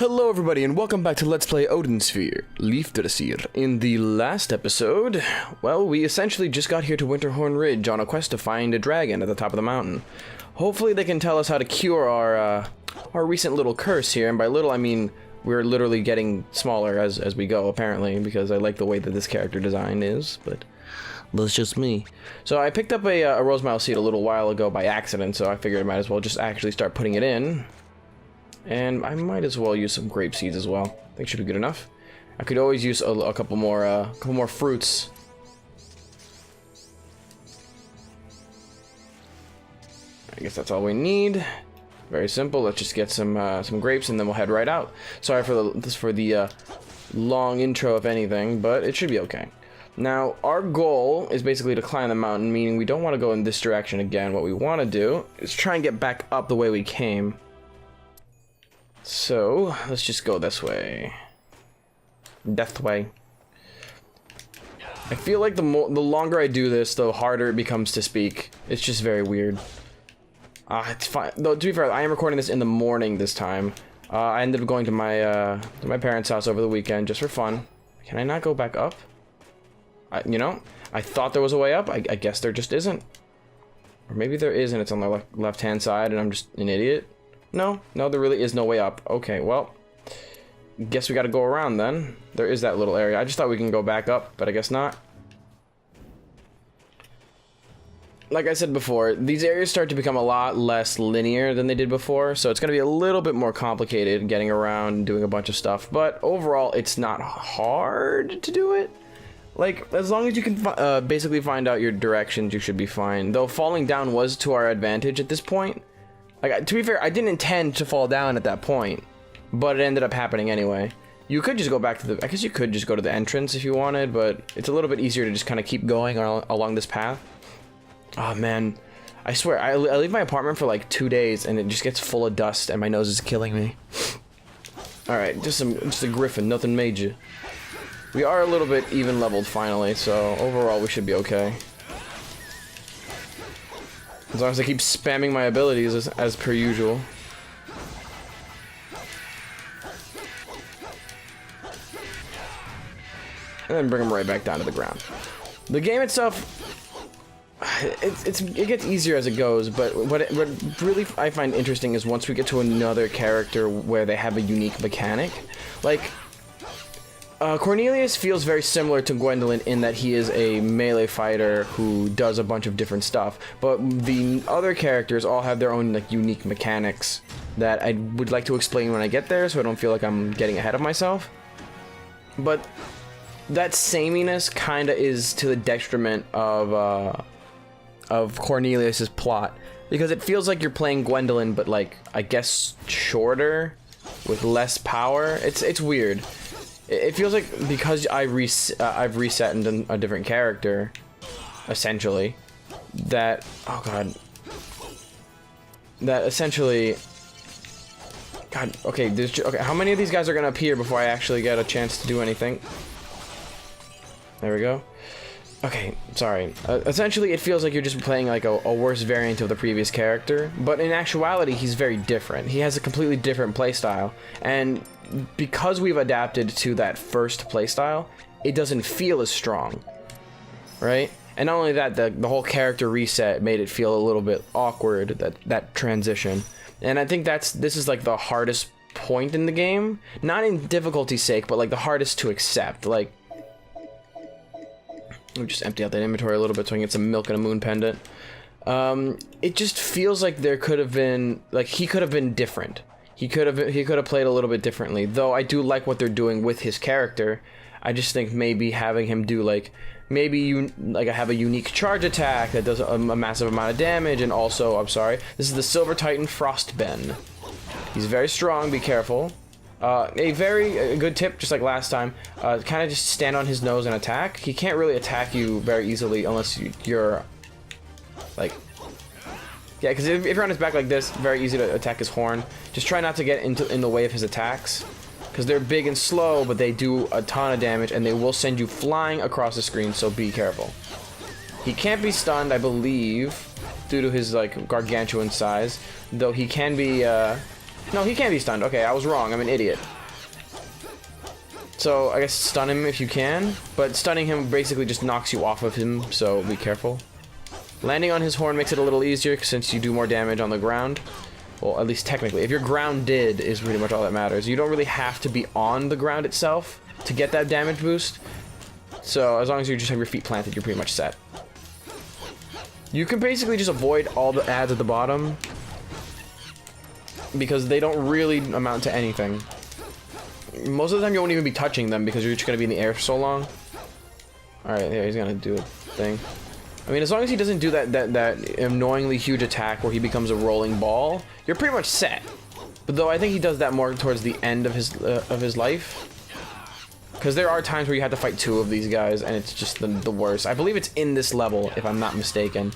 Hello everybody and welcome back to Let's Play Odin Sphere, Leifdrasir. In the last episode, well, we essentially just got here to Winterhorn Ridge on a quest to find a dragon at the top of the mountain. Hopefully they can tell us how to cure our recent little curse here, and by little I mean we're literally getting smaller as we go, apparently, because I like the way that this character design is, but that's just me. So I picked up a rosemile seed a little while ago by accident, so I figured I might as well just actually start putting it in. And I might as well use some grape seeds as well. I think should be good enough. I could always use a couple more fruits. I guess that's all we need. Very simple. Let's just get some grapes and then we'll head right out. Sorry for the long intro, if anything, but it should be okay. Now our goal is basically to climb the mountain, meaning we don't want to go in this direction again. What we want to do is try and get back up the way we came. So, let's just go this way. Death way. I feel like the longer I do this, the harder it becomes to speak. It's just very weird. It's fine. Though, to be fair, I am recording this in the morning this time. I ended up going to my parents' house over the weekend just for fun. Can I not go back up? You know, I thought there was a way up. I guess there just isn't. Or maybe there is and it's on the left-hand side and I'm just an idiot. No, there really is no way up. Okay, well, guess we gotta go around then. There is that little area. I just thought we can go back up, but I guess not. Like I said before, these areas start to become a lot less linear than they did before, so it's gonna be a little bit more complicated getting around and doing a bunch of stuff, but overall, it's not hard to do it. Like, as long as you can basically find out your directions, you should be fine. Though falling down was to our advantage at this point. Like, to be fair, I didn't intend to fall down at that point, but it ended up happening anyway. You could just go back to I guess you could just go to the entrance if you wanted, but it's a little bit easier to just kind of keep going along this path. Oh man, I swear, I leave my apartment for like 2 days and it just gets full of dust and my nose is killing me. Alright, just a griffin, nothing major. We are a little bit even leveled finally, so overall we should be okay. As long as I keep spamming my abilities as per usual. And then bring them right back down to the ground. The game itself, it gets easier as it goes, but what really I find interesting is once we get to another character where they have a unique mechanic. Like, Cornelius feels very similar to Gwendolyn in that he is a melee fighter who does a bunch of different stuff, but the other characters all have their own like unique mechanics that I would like to explain when I get there, so I don't feel like I'm getting ahead of myself. But that sameness kinda is to the detriment of Cornelius's plot, because it feels like you're playing Gwendolyn, but like I guess shorter with less power. It's weird. It feels like because I've reset and done a different character, essentially, that, oh god, that essentially, god, okay, okay, how many of these guys are gonna appear before I actually get a chance to do anything? There we go. Okay, sorry. Essentially, it feels like you're just playing like a worse variant of the previous character, but in actuality, he's very different. He has a completely different playstyle, and because we've adapted to that first playstyle, it doesn't feel as strong, right? And not only that, the whole character reset made it feel a little bit awkward, that transition. And I think this is like the hardest point in the game, not in difficulty's sake, but like the hardest to accept. Like, let me just empty out that inventory a little bit so I can get some milk and a moon pendant. It just feels like there could have been, like, he could have been different. He could have played a little bit differently, though I do like what they're doing with his character. I just think maybe having him do like, maybe you like have a unique charge attack that does a massive amount of damage, and also, I'm sorry, this is the Silver Titan Frostben. He's very strong, be careful. A very good tip, just like last time, kind of just stand on his nose and attack. He can't really attack you very easily unless you're like, yeah, because if you're on his back like this, very easy to attack his horn. Just try not to get in the way of his attacks, because they're big and slow, but they do a ton of damage, and they will send you flying across the screen, so be careful. He can't be stunned, I believe, due to his like gargantuan size, though he can be No, he can't be stunned. Okay, I was wrong. I'm an idiot. So, I guess stun him if you can. But stunning him basically just knocks you off of him, so be careful. Landing on his horn makes it a little easier since you do more damage on the ground. Well, at least technically. If you're grounded is pretty much all that matters. You don't really have to be on the ground itself to get that damage boost. So, as long as you just have your feet planted, you're pretty much set. You can basically just avoid all the adds at the bottom, because they don't really amount to anything. Most of the time you won't even be touching them because you're just going to be in the air for so long. Alright, yeah, he's going to do a thing. I mean, as long as he doesn't do that annoyingly huge attack where he becomes a rolling ball, you're pretty much set. But though I think he does that more towards the end of his life. Because there are times where you have to fight two of these guys and it's just the worst. I believe it's in this level, if I'm not mistaken.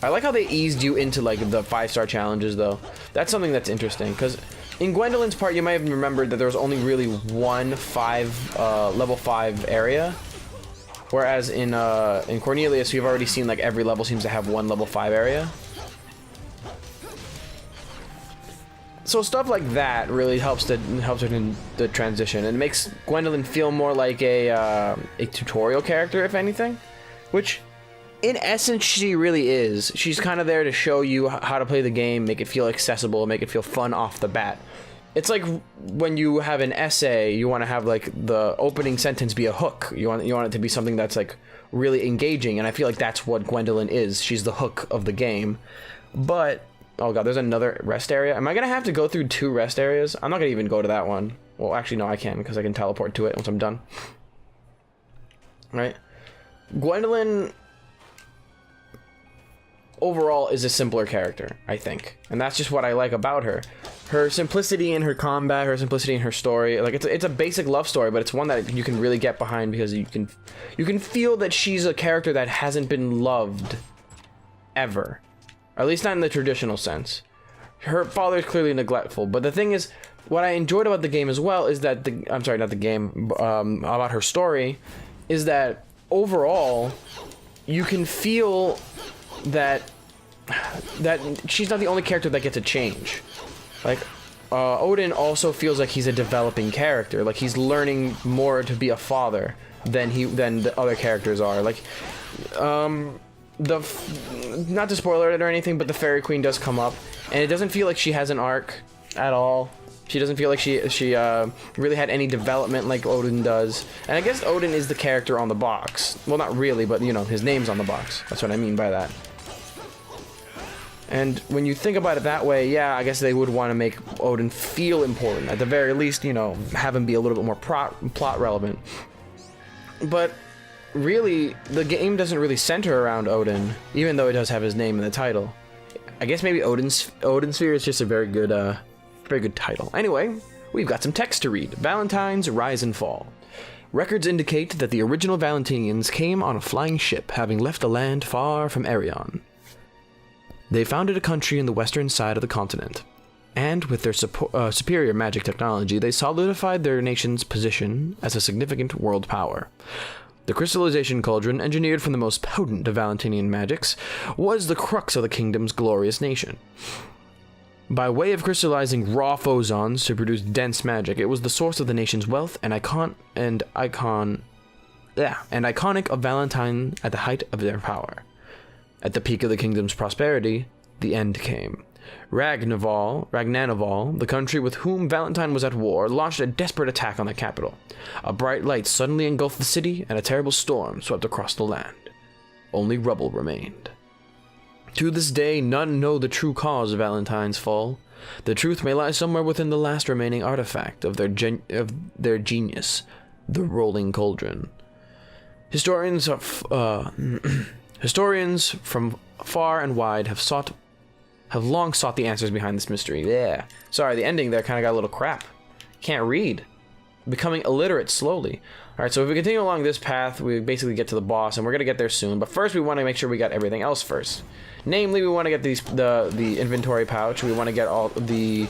I like how they eased you into like the 5-star challenges though. That's something that's interesting because in Gwendolyn's part you might have remembered that there was only really one level 5 area, whereas in Cornelius you've already seen like every level seems to have one level 5 area. So stuff like that really helps her in the transition and makes Gwendolyn feel more like a tutorial character, if anything, which in essence she really is. She's kind of there to show you how to play the game, make it feel accessible, make it feel fun off the bat. It's like when you have an essay, you want to have like the opening sentence be a hook. You want it to be something that's like really engaging, and I feel like that's what Gwendolyn is. She's the hook of the game. But oh god, there's another rest area. Am I gonna have to go through 2 rest areas? I'm not gonna even go to that one. Well, actually no, I can because I can teleport to it once I'm done. Right? Gwendolyn overall is a simpler character, I think, and that's just what I like about her. Her simplicity in her combat, her simplicity in her story. Like it's a basic love story, but it's one that you can really get behind because you can feel that she's a character that hasn't been loved ever, at least not in the traditional sense. Her father is clearly neglectful, but the thing is, what I enjoyed about the game as well is that I'm sorry, not the game, about her story, is that overall you can feel that she's not the only character that gets a change. Like Odin also feels like he's a developing character, like he's learning more to be a father than the other characters are. Like not to spoil it or anything, but the Fairy Queen does come up, and it doesn't feel like she has an arc at all. She doesn't feel like she really had any development like Odin does. And I guess Odin is the character on the box. Well, not really, but you know, his name's on the box. That's what I mean by that. And when you think about it that way, yeah, I guess they would want to make Odin feel important. At the very least, you know, have him be a little bit more plot relevant. But really, the game doesn't really center around Odin, even though it does have his name in the title. I guess maybe Odin Sphere is just a very good title. Anyway, we've got some text to read. Valentine's Rise and Fall. Records indicate that the original Valentinians came on a flying ship, having left the land far from Arion. They founded a country in the western side of the continent, and with their superior magic technology, they solidified their nation's position as a significant world power. The crystallization cauldron, engineered from the most potent of Valentinian magics, was the crux of the kingdom's glorious nation. By way of crystallizing raw phosons to produce dense magic, it was the source of the nation's wealth and iconic of Valentine at the height of their power. At the peak of the kingdom's prosperity, the end came. Ragnanaval, the country with whom Valentine was at war, launched a desperate attack on the capital. A bright light suddenly engulfed the city, and a terrible storm swept across the land. Only rubble remained. To this day, none know the true cause of Valentine's fall. The truth may lie somewhere within the last remaining artifact of their genius, the rolling cauldron. Historians from far and wide have long sought the answers behind this mystery. Yeah. Sorry, the ending there kind of got a little crap. Can't read. Becoming illiterate slowly. Alright, so if we continue along this path, we basically get to the boss, and we're going to get there soon. But first, we want to make sure we got everything else first. Namely, we want to get the inventory pouch. We want to get all the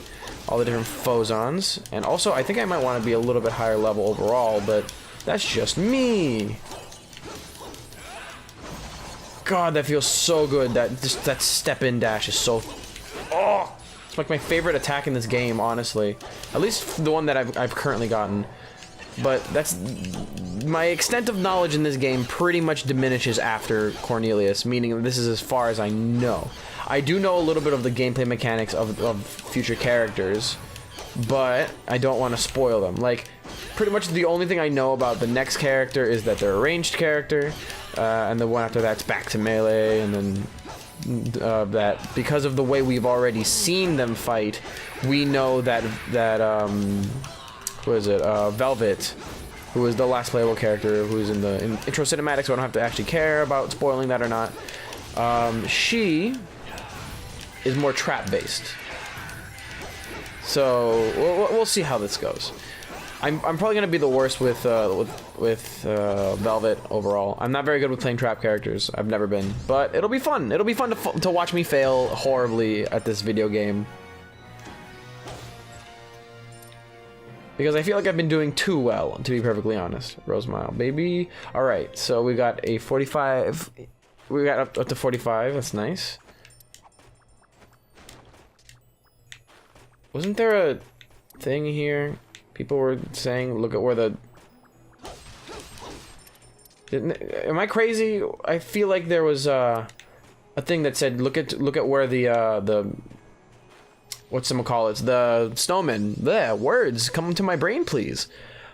different phosons. And also, I think I might want to be a little bit higher level overall, but that's just me. God, that feels so good. That step in dash is so... Oh! It's like my favorite attack in this game, honestly. At least the one that I've currently gotten. But that's... My extent of knowledge in this game pretty much diminishes after Cornelius, meaning this is as far as I know. I do know a little bit of the gameplay mechanics of future characters, but I don't want to spoil them. Like, pretty much the only thing I know about the next character is that they're a ranged character, and the one after that's back to melee, and then that because of the way we've already seen them fight, we know that who is it? Velvet, who is the last playable character, who's in the intro cinematic, so I don't have to actually care about spoiling that or not. She is more trap based, so we'll see how this goes. I'm probably gonna be the worst with Velvet overall. I'm not very good with playing trap characters. I've never been, but it'll be fun. It'll be fun to watch me fail horribly at this video game, because I feel like I've been doing too well, to be perfectly honest. Rosemile, baby. All right, so we got a 45. We got up to 45. That's nice. Wasn't there a thing here? People were saying, look at where the... Am I crazy? I feel like there was a thing that said, look at where the whatchamacallits, the snowmen. Bleh, words come to my brain, please.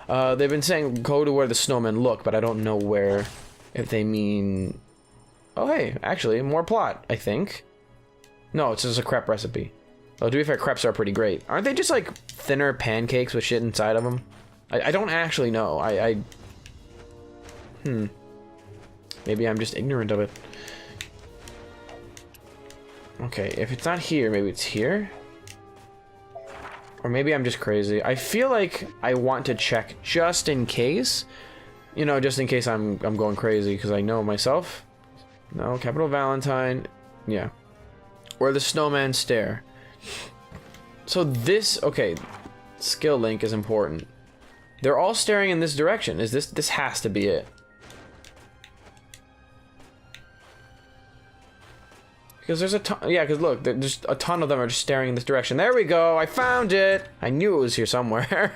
They've been saying go to where the snowmen look, but I don't know where. If they mean... Oh hey, actually, more plot, I think. No, it's just a crepe recipe. Oh, to be fair, crepes are pretty great. Aren't they just like thinner pancakes with shit inside of them? I don't actually know. Maybe I'm just ignorant of it. Okay, if it's not here, maybe it's here? Or maybe I'm just crazy. I feel like I want to check just in case. You know, just in case I'm going crazy, because I know myself. No, Capital Valentine. Yeah. Where the snowman stare. So this, okay, skill link is important. They're all staring in this direction. Is this has to be it. Because there's a ton, yeah, because look, there's a ton of them are just staring in this direction. There we go, I found it! I knew it was here somewhere.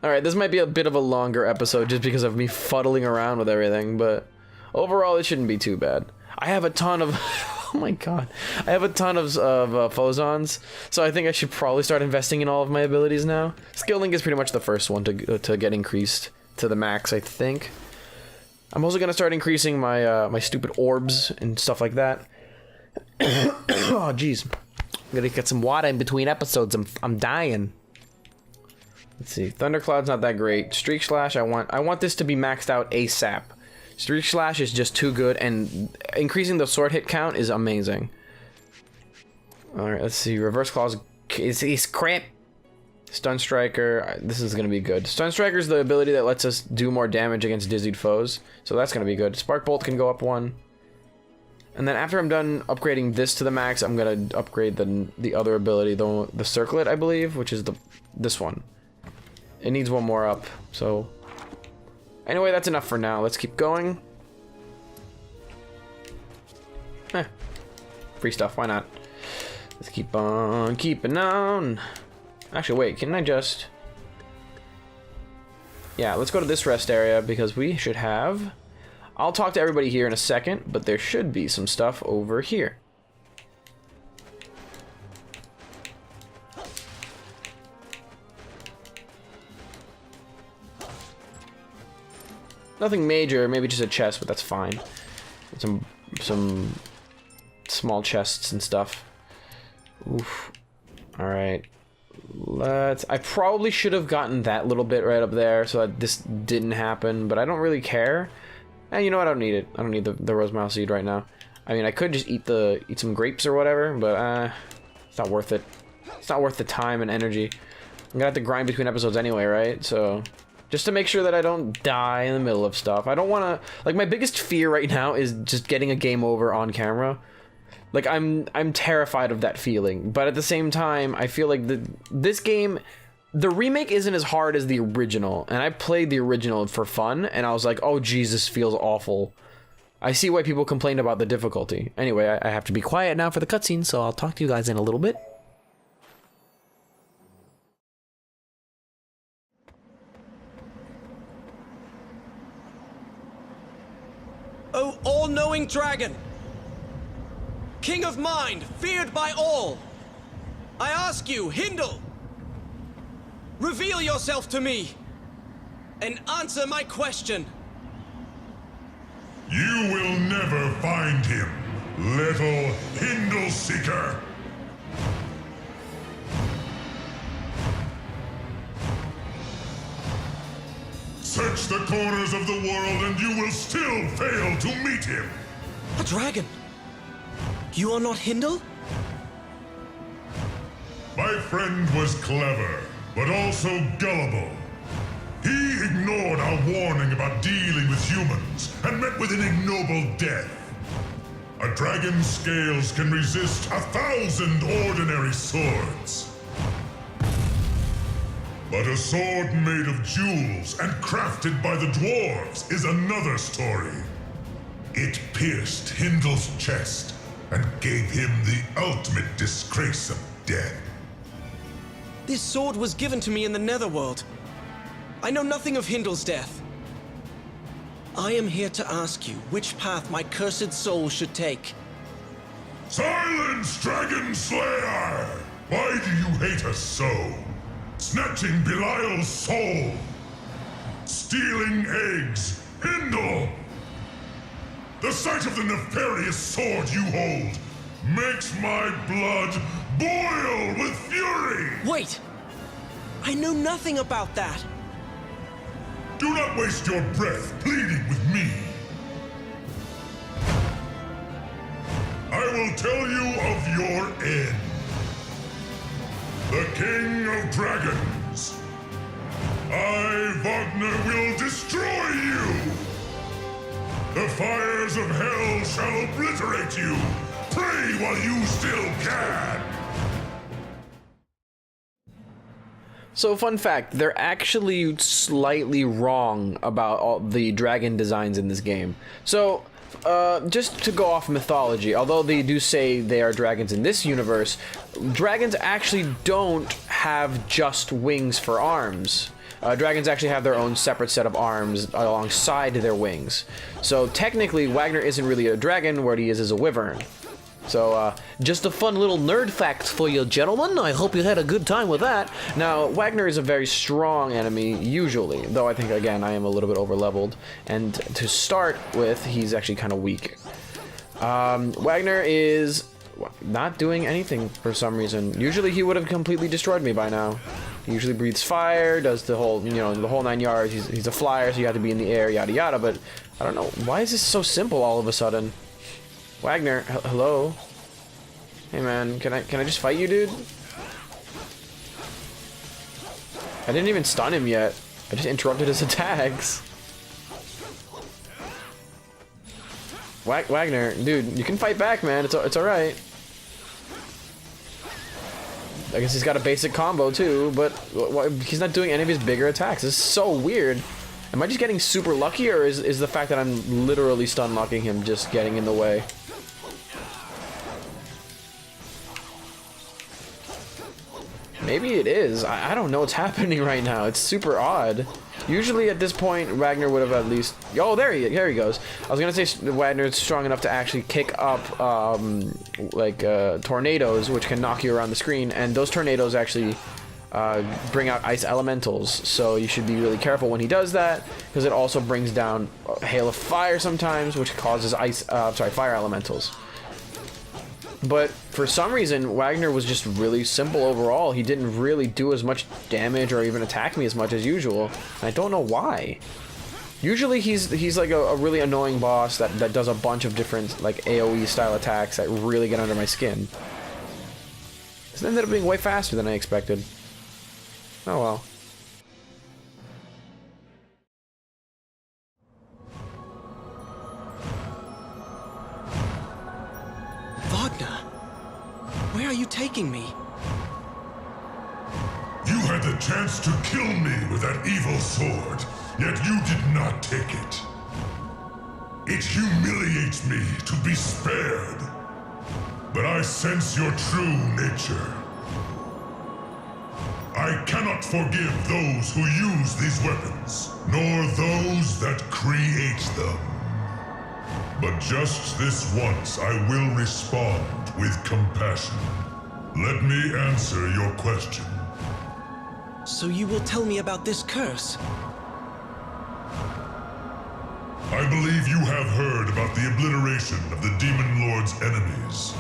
Alright, this might be a bit of a longer episode just because of me fuddling around with everything, but overall it shouldn't be too bad. I have a ton of... Oh my god. I have a ton of Phozons, so I think I should probably start investing in all of my abilities now. Skill link is pretty much the first one to get increased to the max, I think. I'm also gonna start increasing my my stupid orbs and stuff like that. Oh jeez. I'm gonna get some water in between episodes. I'm dying. Let's see. Thundercloud's not that great. Streak Slash, I want this to be maxed out ASAP. Streak Slash is just too good, and increasing the sword hit count is amazing. Alright, let's see. Reverse Claws is crap. Stun Striker, this is gonna be good. Stun Striker is the ability that lets us do more damage against dizzied foes, so that's gonna be good. Spark Bolt can go up 1. And then after I'm done upgrading this to the max, I'm gonna upgrade the other ability, the Circlet, I believe, which is this one. It needs one more up, so... Anyway, that's enough for now. Let's keep going. Free stuff, why not? Let's keep on keeping on. Actually, wait, can I just... Yeah, let's go to this rest area because we should have... I'll talk to everybody here in a second, but there should be some stuff over here. Nothing major, maybe just a chest, but that's fine. Some small chests and stuff. Oof. Alright. I probably should have gotten that little bit right up there so that this didn't happen, but I don't really care. And you know what, I don't need it. I don't need the Rosemile seed right now. I mean, I could just eat some grapes or whatever, but it's not worth it. It's not worth the time and energy. I'm gonna have to grind between episodes anyway, right? So... Just to make sure that I don't die in the middle of stuff. I don't want to... Like, my biggest fear right now is just getting a game over on camera. Like, I'm terrified of that feeling. But at the same time, I feel like this game... The remake isn't as hard as the original. And I played the original for fun, and I was like, oh, Jesus, feels awful. I see why people complained about the difficulty. Anyway, I have to be quiet now for the cutscene, so I'll talk to you guys in a little bit. O all-knowing dragon! King of mind, feared by all! I ask you, Hindle! Reveal yourself to me! And answer my question! You will never find him, little Hindle Seeker! Search the corners of the world and you will still fail to meet him! A dragon? You are not Hindle? My friend was clever, but also gullible. He ignored our warning about dealing with humans and met with an ignoble death. A dragon's scales can resist 1,000 ordinary swords. But a sword made of jewels and crafted by the dwarves is another story. It pierced Hindle's chest and gave him the ultimate disgrace of death. This sword was given to me in the Netherworld. I know nothing of Hindle's death. I am here to ask you which path my cursed soul should take. Silence, Dragon Slayer! Why do you hate us so? Snatching Belial's soul! Stealing eggs! Hindle! The sight of the nefarious sword you hold makes my blood boil with fury! Wait! I know nothing about that! Do not waste your breath pleading with me! I will tell you of your end. The King of Dragons. I, Wagner, will destroy you! The fires of hell shall obliterate you! Pray while you still can! So, fun fact, they're actually slightly wrong about all the dragon designs in this game. So, just to go off mythology, although they do say they are dragons in this universe, dragons actually don't have just wings for arms. Dragons actually have their own separate set of arms alongside their wings. So, technically, Wagner isn't really a dragon, what he is a wyvern. So, just a fun little nerd fact for you, gentlemen. I hope you had a good time with that. Now, Wagner is a very strong enemy, usually, though I think, again, I am a little bit over-leveled. And to start with, he's actually kind of weak. Wagner is not doing anything for some reason. Usually, he would have completely destroyed me by now. He usually breathes fire, does the whole, you know, the whole 9 yards. He's a flyer, so you have to be in the air, yada yada, but I don't know. Why is this so simple all of a sudden? Wagner, hello? Hey man, can I just fight you, dude? I didn't even stun him yet. I just interrupted his attacks. Wagner, dude, you can fight back, man. It's alright. I guess he's got a basic combo too, but he's not doing any of his bigger attacks. This is so weird. Am I just getting super lucky, or is the fact that I'm literally stun locking him just getting in the way? Maybe it is. I don't know what's happening right now. It's super odd. Usually at this point, Wagner would have at least... Oh, there he goes. I was going to say Wagner is strong enough to actually kick up, tornadoes, which can knock you around the screen. And those tornadoes actually bring out ice elementals. So you should be really careful when he does that, because it also brings down a hail of fire sometimes, which causes fire elementals. But for some reason, Wagner was just really simple overall. He didn't really do as much damage or even attack me as much as usual. And I don't know why. Usually he's like a really annoying boss that does a bunch of different like AoE style attacks that really get under my skin. This ended up being way faster than I expected. Oh well. Where are you taking me? You had the chance to kill me with that evil sword, yet you did not take it. It humiliates me to be spared. But I sense your true nature. I cannot forgive those who use these weapons, nor those that create them. But just this once I will respond with compassion. Let me answer your question. So you will tell me about this curse? I believe you have heard about the obliteration of the Demon Lord's enemies.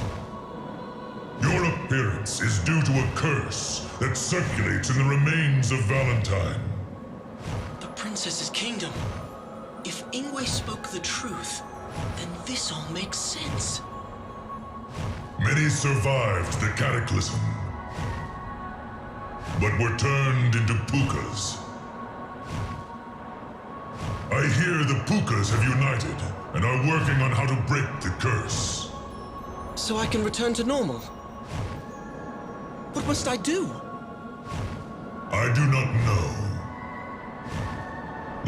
Your appearance is due to a curse that circulates in the remains of Valentine. The princess's kingdom. If Ingwe spoke the truth, then this all makes sense. Many survived the cataclysm, but were turned into pukas. I hear the pukas have united and are working on how to break the curse. So I can return to normal? What must I do? I do not know.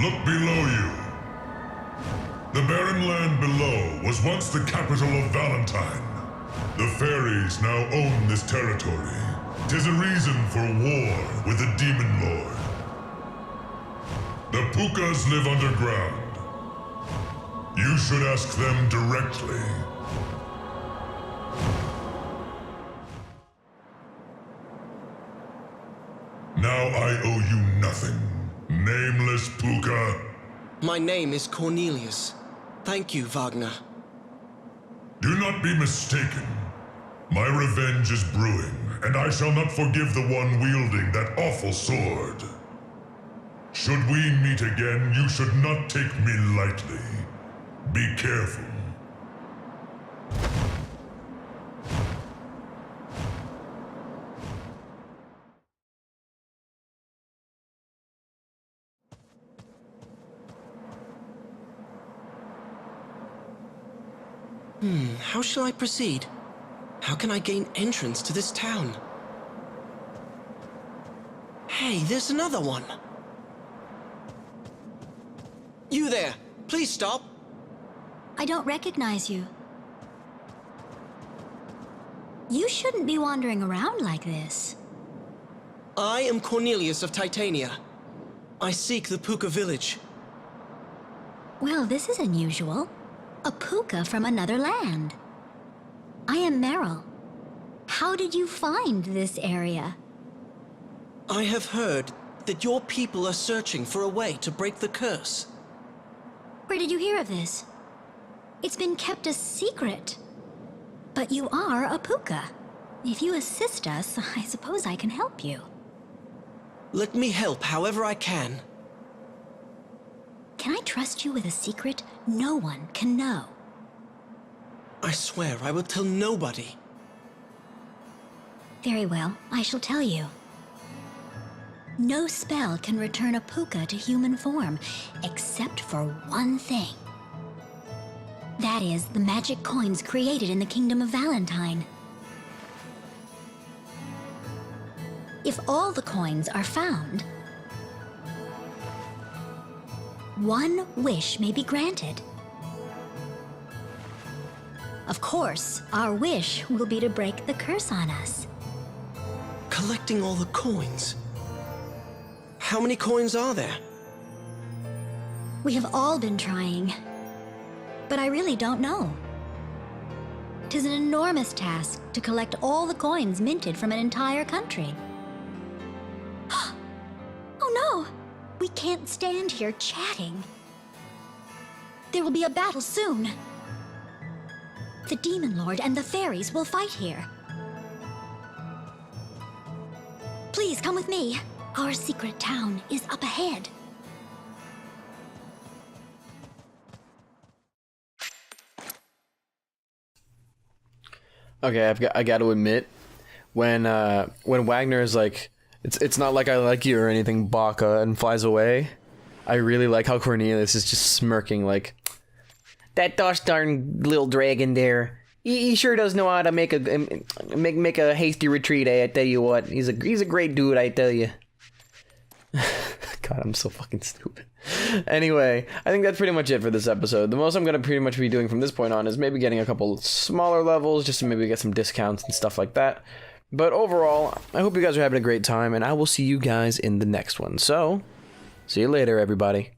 Look below you. The barren land below was once the capital of Valentine. The fairies now own this territory. 'Tis a reason for war with the Demon Lord. The Pukas live underground. You should ask them directly. Now I owe you nothing, nameless Puka. My name is Cornelius. Thank you, Wagner. Do not be mistaken. My revenge is brewing, and I shall not forgive the one wielding that awful sword. Should we meet again, you should not take me lightly. Be careful. How shall I proceed? How can I gain entrance to this town? Hey, there's another one. You there! Please stop! I don't recognize you. You shouldn't be wandering around like this. I am Cornelius of Titania. I seek the Puka village. Well, this is unusual. A puka from another land. I am Meryl. How did you find this area? I have heard that your people are searching for a way to break the curse. Where did you hear of this? It's been kept a secret. But you are a puka. If you assist us, I suppose I can help you. Let me help however I can. Can I trust you with a secret no one can know? I swear I will tell nobody. Very well, I shall tell you. No spell can return a puka to human form, except for one thing. That is, the magic coins created in the Kingdom of Valentine. If all the coins are found, one wish may be granted. Of course, our wish will be to break the curse on us. Collecting all the coins. How many coins are there? We have all been trying, but I really don't know. 'Tis an enormous task to collect all the coins minted from an entire country. Oh no! We can't stand here chatting. There will be a battle soon. The Demon Lord and the fairies will fight here. Please come with me. Our secret town is up ahead. Okay, I got to admit, when Wagner is like, it's not like I like you or anything, Baka, and flies away, I really like how Cornelius is just smirking like, that gosh darn little dragon there. He sure does know how to make a hasty retreat. I tell you what, he's a great dude. I tell you. God, I'm so fucking stupid. Anyway, I think that's pretty much it for this episode. The most I'm going to pretty much be doing from this point on is maybe getting a couple smaller levels, just to maybe get some discounts and stuff like that. But overall, I hope you guys are having a great time, and I will see you guys in the next one. So, see you later, everybody.